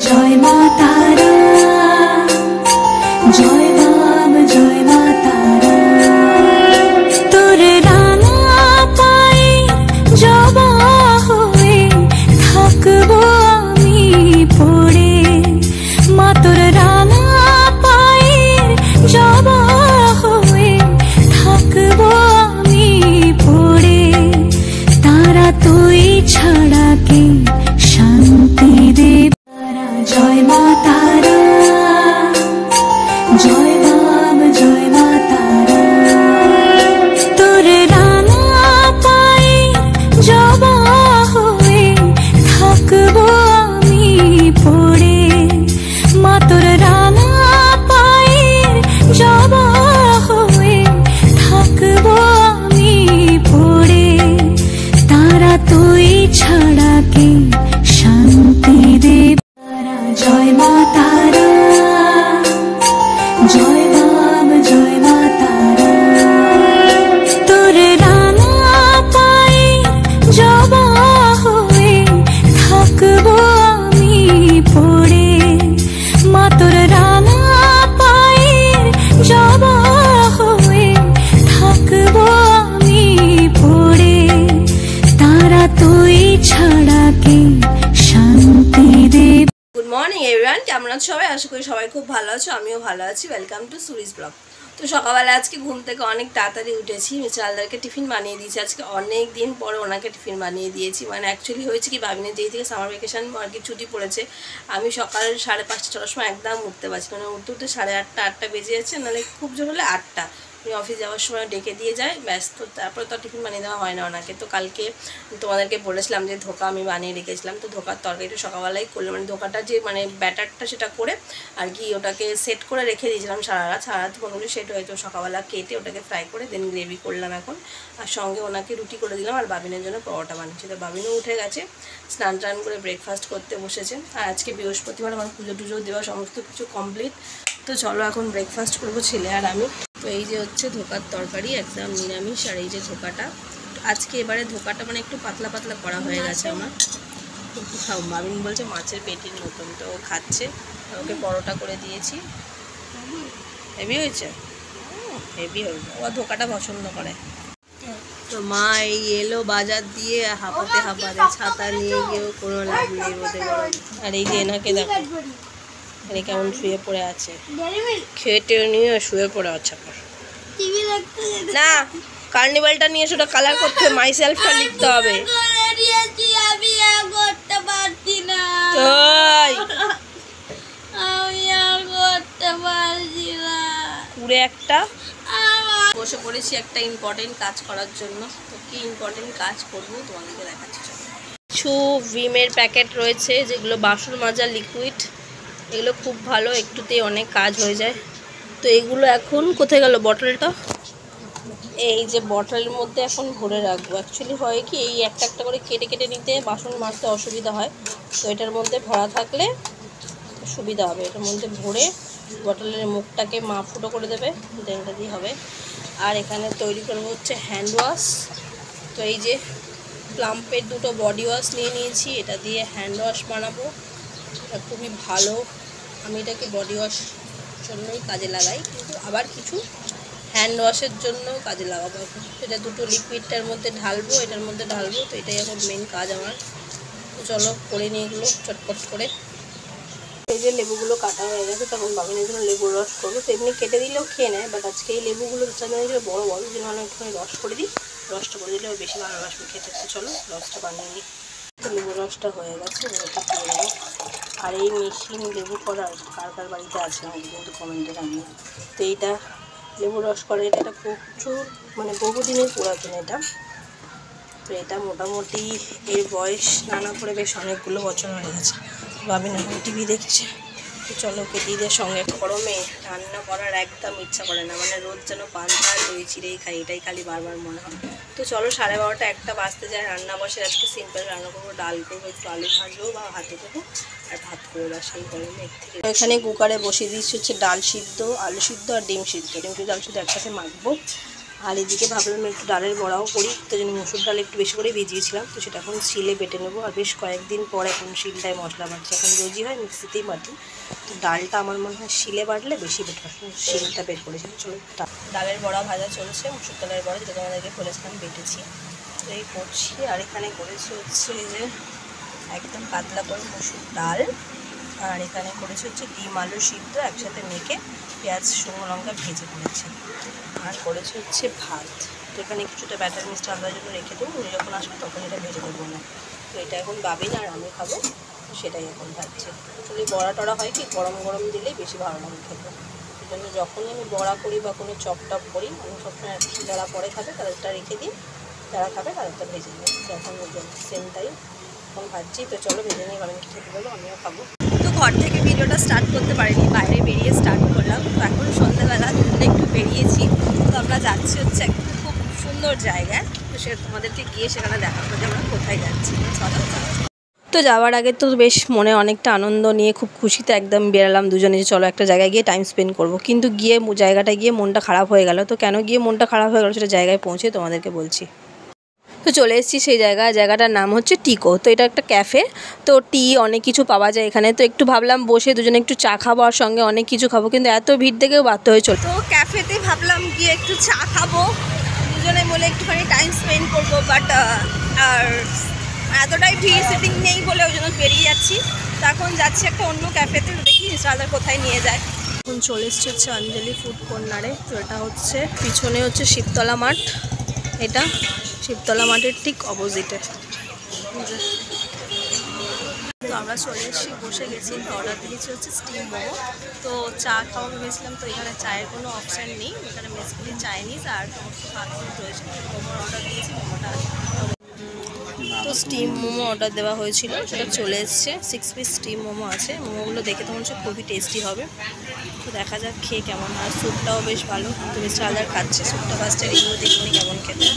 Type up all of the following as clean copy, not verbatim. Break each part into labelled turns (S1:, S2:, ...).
S1: জয় মা তারা, জয় বাম জয় মা তারা। তোর রাঙা পায়ে জবা হয়ে থাকবো আমি পড়ে, মা তোর রাঙা পায়ে জবা হয়ে থাকবো আমি পড়ে। তারা তুই ছাড়া কে শান্তি দেব। জয় মা তারা, জয় বাম জয় মা তারা। তোর রাঙা পায়ে জবা হয়ে থাকবো আমি পড়ে, মা তোর রাঙা পায়ে জবা হয়ে থাকবো আমি পড়ে। তারা তুই ছাড়া কে শান্তি দেব। জয় মা তারা, জয় বাম জয় মা তারা। তোর রাঙা পায়ে জবা হয়ে থাকবো আমি পড়ে, মা তোর রাঙা পায়ে জবা হয়ে থাকবো আমি পড়ে। তারা তুই ছাড়া কে শান্তি দেব।
S2: গুড মর্নিং এভরিওয়ান, কেমন আছো সবাই? আশা করি সবাই খুব ভালো আছো, আমিও ভালো আছি। Welcome to Suri's blog. তো সকালবেলা আজকে ঘুম থেকে অনেক তাড়াতাড়ি উঠেছি, মিচালদারকে টিফিন বানিয়ে দিয়েছি। আজকে অনেক দিন পরে ওনাকে টিফিন বানিয়ে দিয়েছি। মানে অ্যাকচুয়ালি হয়েছে কি, বাবিনের যেই থেকে সামার ভ্যাকেশন আর কি ছুটি পড়েছে, আমি সকাল 5:30-6টার সময় একদম উঠতে পারছি, মানে উঠতে উঠতে 8:30-8টা বেজে যাচ্ছে, নাহলে খুব জোর হলে 8টা। উনি অফিস যাওয়ার সময় ডেকে দিয়ে যায়, ব্যস্ত। তারপরে তো টিফিন বানিয়ে দেওয়া হয় না ওনাকে। তো কালকে তোমাদেরকে বলেছিলাম যে ধোকা আমি বানিয়ে রেখেছিলাম, তো ধোকার তরকারিটা সকালবেলাই করলাম। মানে ধোকাটা যে মানে ব্যাটারটা সেটা করে আর কি ওটাকে সেট করে রেখে দিয়েছিলাম সারা রাত মোটামুটি সেট হয়েছে। সকালবেলা কেটে ওটাকে ফ্রাই করে দেন গ্রেভি করলাম এখন। আর সঙ্গে ওনাকে রুটি করে দিলাম, আর বাবিনের জন্য পরোটা বানিয়েছি। তো বাবিনও উঠে গেছে, স্নান টান করে ব্রেকফাস্ট করতে বসেছে। আর আজকে বৃহস্পতিবার, আমার পুজো টুজো দেওয়া সমস্ত কিছু কমপ্লিট। তো চলো এখন ব্রেকফাস্ট করবো ছেলে আর আমি। তো এই যে হচ্ছে ধোকার তরকারি, একদম নিরামিষ। আর এই যে ধোকাটা আজকে, এবারে ধোকাটা মানে একটু পাতলা পাতলা করা হয়ে গেছে আমার। খাও, বাবিন বলছে মাছের পেটির মতন, তো ও খাচ্ছে। ওকে পরোটা করে দিয়েছি। হেভি হয়েছে, হেভি হয়েছে। ও ধোকাটা পছন্দ করে। তো মা এই এলো বাজার দিয়ে হাঁপাতে হাঁপাতে, ছাতা নিয়ে গিয়েও কোনো লাভ নেই রোদে গরম। আর এই যে এনাকে দেখো, এখানে কেমন শুয়ে পড়ে আছে, খেটে নিয়ে শুয়ে পড়ে আছে। না, কার্নিভালটা নিয়ে সেটা কালার করতে, মাই সেলফটা লিখতে হবে। পুরো একটা বসে পড়েছি একটা ইম্পর্টেন্ট কাজ করার জন্য। তো কি ইম্পর্টেন্ট কাজ করবো তোমাদেরকে দেখাচ্ছি। কিছু ভিমের প্যাকেট রয়েছে যেগুলো বাসন মাজা লিকুইড, এগুলো খুব ভালো, একটুতেই অনেক কাজ হয়ে যায়। তো এগুলো এখন কোথায় গেল বটলটা? এই যে বটলের মধ্যে এখন ভরে রাখবো। অ্যাকচুয়ালি হয় কি, এই একটা একটা করে কেটে কেটে নিতে বাসন মাজতে অসুবিধা হয়। তো এটার মধ্যে ভরা থাকলে সুবিধা হবে। এটার মধ্যে ভরে বটলের মুখটাকে মা ফুটো করে দেবে, দেন এটা দিয়ে হবে। আর এখানে তৈরি করবো হচ্ছে হ্যান্ড ওয়াশ। তো এই যে প্লাম্পের দুটো বডি ওয়াশ নিয়ে নিয়েছি, এটা দিয়ে হ্যান্ড ওয়াশ বানাবো। এটা খুবই ভালো, আমি এটাকে বডি ওয়াশ জন্যই কাজে লাগাই, কিন্তু আবার কিছু হ্যান্ড ওয়াশের জন্য কাজে লাগাবো। এটা দুটো লিকুইডটার মধ্যে ঢালবো, এটার মধ্যে ঢালবো। তো এটাই এখন মেন কাজ আমার। তো চলো করে নিই এগুলো চটপট করে। এই যে লেবুগুলো কাটা হয়ে গেছে, তখন বাবিনের জন্য লেবুর রস করবো। তো এমনি কেটে দিলেও খেয়ে নেয়, বাট আজকে এই লেবুগুলো বড়ো বড়, যেন অনেকখানি রস করে দিই। রসটা করে দিলে বেশি ভালোবাসবে খেতে। তো চলো রসটা বানিয়ে নিই। তো লেবুর রসটা হয়ে গেছে, লেবুটা দিয়ে দেবো। আর এই মেশিন লেবু করার কার কার বাড়িতে আছে আমাকে কিন্তু কমেন্টে জানিয়ে। তো এইটা লেবু রস করে, এটা প্রচুর মানে বহুদিনের পুরাতন এটা। তো এটা মোটামুটি এর বয়স নানা করে বেশ অনেকগুলো বছর হয়ে গেছে। বাবিন এখন টিভি দেখছে। তো চলো কেটে দিয়ে, সঙ্গে গরমে রান্না করার একদম ইচ্ছা করে না, মানে রোজ যেন পান্তা দই চিড়েই খাই, এটাই খালি বারবার মনে হয়। তো চলো 12:30 1টা বাজতে যায়, রান্না বসে। আজকে সিম্পল রান্না করবো, ডাল করবো, একটু আলু ভাজবো বা ভাতে দেবো, আর ভাত করবো। আর সেই গরমে থেকে এখানে কুকারে বসিয়ে দিচ্ছি হচ্ছে ডাল সিদ্ধ, আলু সিদ্ধ আর ডিম সিদ্ধ। ডিম সিদ্ধ আলু সিদ্ধ একসাথে মাখবো। আর এদিকে ভাবলাম একটু ডালের বড়াও করি, তো জন্য মুসুর ডাল একটু বেশি করে ভিজিয়েছিলাম, তো সেটা এখন শিলে বেটে নেবো। আর বেশ কয়েকদিন পর এখন শিলটায় মশলা বাটছি, এখন রোজই হয় মিক্সিতেই বাটি, তো ডালটা আমার মনে হয় শিলে বাটলে বেশি বেটার, শিলটা বের করেছিলাম। চলো ডালের বড়া ভাজা চলছে, মুসুর ডালের বড়া যেটা তোমাদেরকে বলেছিলাম বেটেছি, তো এই করছি। আর এখানে করেছি হচ্ছে যে একদম পাতলা করে মুসুর ডাল, আর এখানে করেছি হচ্ছে ডিম আলু সিদ্ধ একসাথে মেখে পেঁয়াজ শুকনো লঙ্কা ভেজে করেছি, আর করেছি হচ্ছে ভাত। তো এখানে কিছুটা ব্যাটার মিক্সটা আলাদার জন্য রেখে দেবো, উনি যখন আসবে তখন এটা ভেজে দেবো না। তো এটা এখন বাবিন আর আমি খাবো, সেটাই এখন ভাবছি। আসলে বড়া টড়া হয় কি গরম গরম দিলেই বেশি ভালো লাগে খেতে, সেই জন্য যখনই আমি বড়া করি বা কোনো চপ টপ করি আমি সবসময় যারা পরে খাবে তাদেরটা রেখে দিই, যারা খাবে তাদেরটা ভেজে দিই। তো এখন সেম টাইম এখন ভাবছি। তো চলো ভেজে নিয়ে বাবিনকে খেতে দেবো, আমিও খাবো। তো ঘর থেকে ভিডিওটা স্টার্ট করতে পারিনি, বাইরে বেরিয়ে স্টার্ট করলাম। তো এখন সন্ধ্যাবেলা একটু বেরিয়েছি, তো আমরা যাচ্ছি হচ্ছে একটা খুব সুন্দর জায়গায়, তো সে তোমাদেরকে গিয়ে সেখানে দেখাবো যে আমরা কোথায় যাচ্ছি। চলো। তো যাওয়ার আগে তো বেশ মনে অনেকটা আনন্দ নিয়ে খুব খুশিতে একদম বেরালাম দুজনে যে চলো একটা জায়গায় গিয়ে টাইম স্পেন্ড করবো, কিন্তু গিয়ে জায়গাটায় গিয়ে মনটা খারাপ হয়ে গেল। তো কেন গিয়ে মনটা খারাপ হয়ে গেল সেটা জায়গায় পৌঁছে তোমাদেরকে বলছি। তো চলে এসেছি সেই জায়গাটার নাম হচ্ছে টিকো। তো এটা একটা ক্যাফে, তো টি অনেক কিছু পাওয়া যায় এখানে। তো একটু ভাবলাম বসে দুজনে একটু চা খাবো আর সঙ্গে অনেক কিছু খাবো, কিন্তু এত ভিড় দেখেও বাধ্য হয়ে চল। তো ক্যাফেতে ভাবলাম গিয়ে একটু চা খাবো, দুজনে মিলে একটুখানি টাইম স্পেন্ড করবো, বাট আর এতটাই ভিড়, সিটিং নেই বলে ওই জন্য বেরিয়ে যাচ্ছি। তো এখন যাচ্ছি একটা অন্য ক্যাফেতে, দেখি ইনস্টালার কোথায় নিয়ে যায়। এখন চলে এসছি হচ্ছে অঞ্জলি ফুড কর্নারে। তো এটা হচ্ছে পিছনে হচ্ছে শিবতলা মাঠ, এটা শিবতলা মাঠের ঠিক অপোজিটে। তো আমরা চলে এসেছি, বসে গেছি। তো অর্ডার দিয়েছি হচ্ছে স্টিম মোমো। তো চা খাওয়া ভেবেছিলাম, তো এখানে চায়ের কোনো অপশান নেই, এখানে বেসিক্যালি চাইনিজ আর সমস্ত ফাস্ট ফুড রয়েছে। মোমোর অর্ডার দিয়েছি, মোমোটা তো স্টিম মোমো অর্ডার দেওয়া হয়েছিল, সেটা চলে এসছে। 6 পিস স্টিম মোমো আছে, মোমোগুলো দেখে তো মনে হচ্ছে খুবই টেস্টি হবে। তো দেখা যাক খেয়ে কেমন। আর স্যুপটাও বেশ ভালো, তো মিস্টার আদার খাচ্ছে স্যুপটা, ফার্স্টে রিভিউ দেখিনি কেমন খেতে।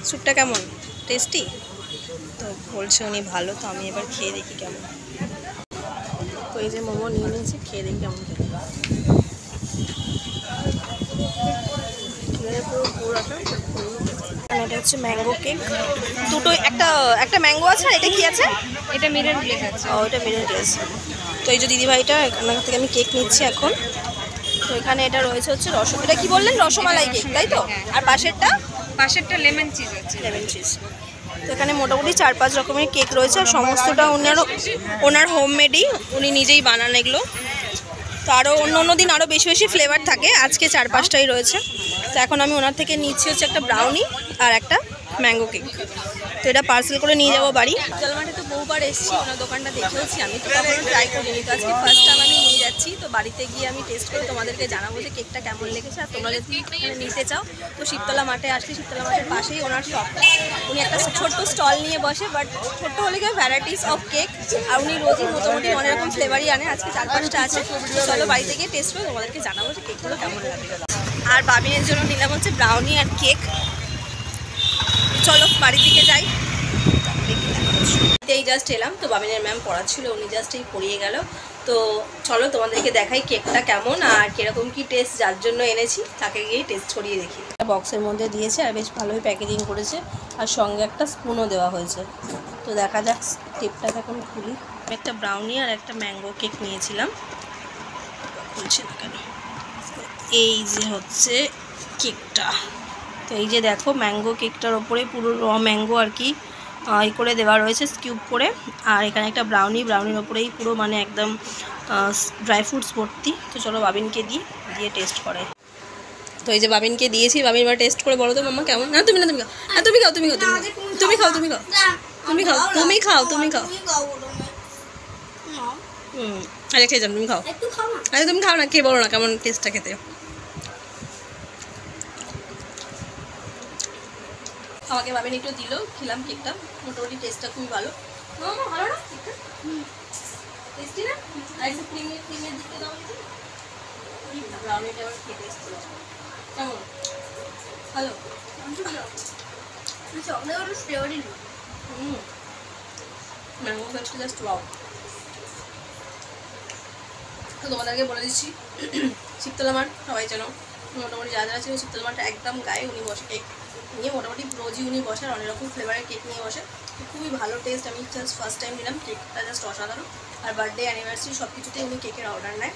S2: স্যুপটা কেমন টেস্টি, তো বলছে উনি ভালো। তো আমি এবার খেয়ে দেখি কেমন। তো এই যে মোমো নিয়ে নিয়েছি, খেয়ে দেখি কেমন খেতে। এটা হচ্ছে ম্যাঙ্গো কেক, দুটো একটা ম্যাঙ্গো আছে, আর এটা কি আছে?
S3: এটা মিরর গ্লেজ আছে।
S2: ও, এটা মিরর গ্লেজ। তো এই যে দিদিভাইটা, এখান থেকে আমি কেক নিচ্ছি এখন। তো এখানে এটা রয়েছে হচ্ছে এটা কি বললেন, রসমালাই কেক তাই তো? আর পাশেরটা
S3: লেমন চিজ আছে।
S2: Lemon cheese. তো এখানে মোটামুটি 4-5 রকমের কেক রয়েছে, আর সমস্তটা ওনার হোমমেডই, উনি নিজেই বানান এগুলো। তো আরও অন্য দিন আরও বেশি বেশি ফ্লেভার থাকে, আজকে 4-5টাই রয়েছে। তো এখন আমি ওনার থেকে নিচ্ছি হচ্ছে একটা ব্রাউনি আর একটা ম্যাঙ্গো কেক। তো এটা পার্সেল করে নিয়ে যাবো বাড়ি। জলমাঠে তো বহুবার এসেছি, ওনার দোকানটা দেখেওছি, আমি তো কখনো ট্রাই করিনি, তো আজকে ফার্স্ট টাইম আমি নিয়ে যাচ্ছি। তো বাড়িতে গিয়ে আমি টেস্ট করে তোমাদেরকে জানাবো যে কেকটা কেমন লেগেছে। আর তোমরা যদি এখানে নিতে চাও তো শিবতলা মাঠে আসলে, শিবতলা মাঠের পাশেই ওনার শপটা। উনি একটা ছোট্ট স্টল নিয়ে বসে, বাট ছোট্ট হলে গিয়ে ভ্যারাইটিস অফ কেক, আর উনি রোজই মোটামুটি অনেক রকম ফ্লেভারই আনে। আজকে 4-5টা আছে। তো চলো বাড়িতে গিয়ে টেস্ট করে তোমাদেরকে জানাবো যে কেকগুলো কেমন লাগে। আর বাবিনের জন্য নিলাম হচ্ছে ব্রাউনি আর কেক। চলো বাড়ির দিকে যাই। এই জাস্ট এলাম, তো বাবিনের ম্যাম পড়াচ্ছিল, উনি জাস্ট এই পড়িয়ে গেল। তো চলো তোমাদেরকে দেখাই কেকটা কেমন আর কীরকম কি টেস্ট, যার জন্য এনেছি তাকে গিয়ে টেস্ট ছড়িয়ে দেখি। বক্সের মধ্যে দিয়েছে আর বেশ ভালোই প্যাকেজিং করেছে, আর সঙ্গে একটা স্পুনও দেওয়া হয়েছে। তো দেখা যাক, টিপটাকে এখন খুলি। একটা ব্রাউনি আর একটা ম্যাঙ্গো কেক নিয়েছিলাম, খুলছে না কেন। এই যে হচ্ছে কেকটা, তো এই যে দেখো ম্যাঙ্গো কেকটার ওপরে পুরো ম্যাঙ্গো আর কি এই করে দেওয়া রয়েছে স্কিউব করে। আর এখানে একটা ব্রাউনির ওপরেই পুরো মানে একদম ড্রাই ফ্রুটস ভর্তি। তো চলো বাবিনকে দিয়ে টেস্ট করে। তো এই যে বাবিনকে দিয়েছি, বাবিন এবার টেস্ট করে বলো তো মাম্মা কেমন। না তুমি খাও, হ্যাঁ তুমি খাও, তুমি আরে খেয়ে যান, তুমি খাও। আরে তুমি খাও না, খেয়ে বলো না কেমন টেস্টটা খেতে। আমাকে বাবিন একটু দিল, খেলাম কেকটা, মোটামুটি টেস্টটা খুবই ভালো। ভালো না কেকটা, টেস্টি না? আর একটু ক্রিমের দিকে দাও, ব্রাউনিটা আবার খেয়ে টেস্ট করে কেমন। ভালো ম্যাঙ্গো কেকটা জাস্ট ওয়াও। তো তোমাদেরকে বলে দিচ্ছি, শিবতলা মাঠ সবাই জানো, মোটামুটি যারা যারা ছিল শীতল মাঠে একদম গায়ে উনি বসে কেক নিয়ে, মোটামুটি রোজই উনি বসেন, অনেক রকম ফ্লেভারের কেক নিয়ে বসে, খুবই ভালো টেস্ট। আমি জাস্ট ফার্স্ট টাইম দিলাম, কেকটা জাস্ট অসাধারণ। আর বার্থডে অ্যানিভার্সারি সব কিছুতেই উনি কেকের অর্ডার নেয়।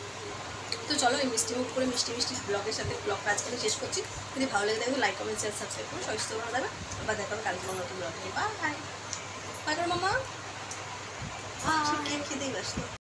S2: তো চলো এই মিষ্টি মুখ করে মিষ্টি মিষ্টি ব্লগের সাথে ব্লগটা আজকে শেষ করছি। যদি ভালো লেগে থাকে লাইক কমেন্ট শেয়ার সাবস্ক্রাইব করো, সবাই সুস্থ ভালো থাকবে। আবার দেখা হবে কালকে নতুন ব্লগে। Bye bye. বাই মামা। কেক খেতেই ব্যস্ত।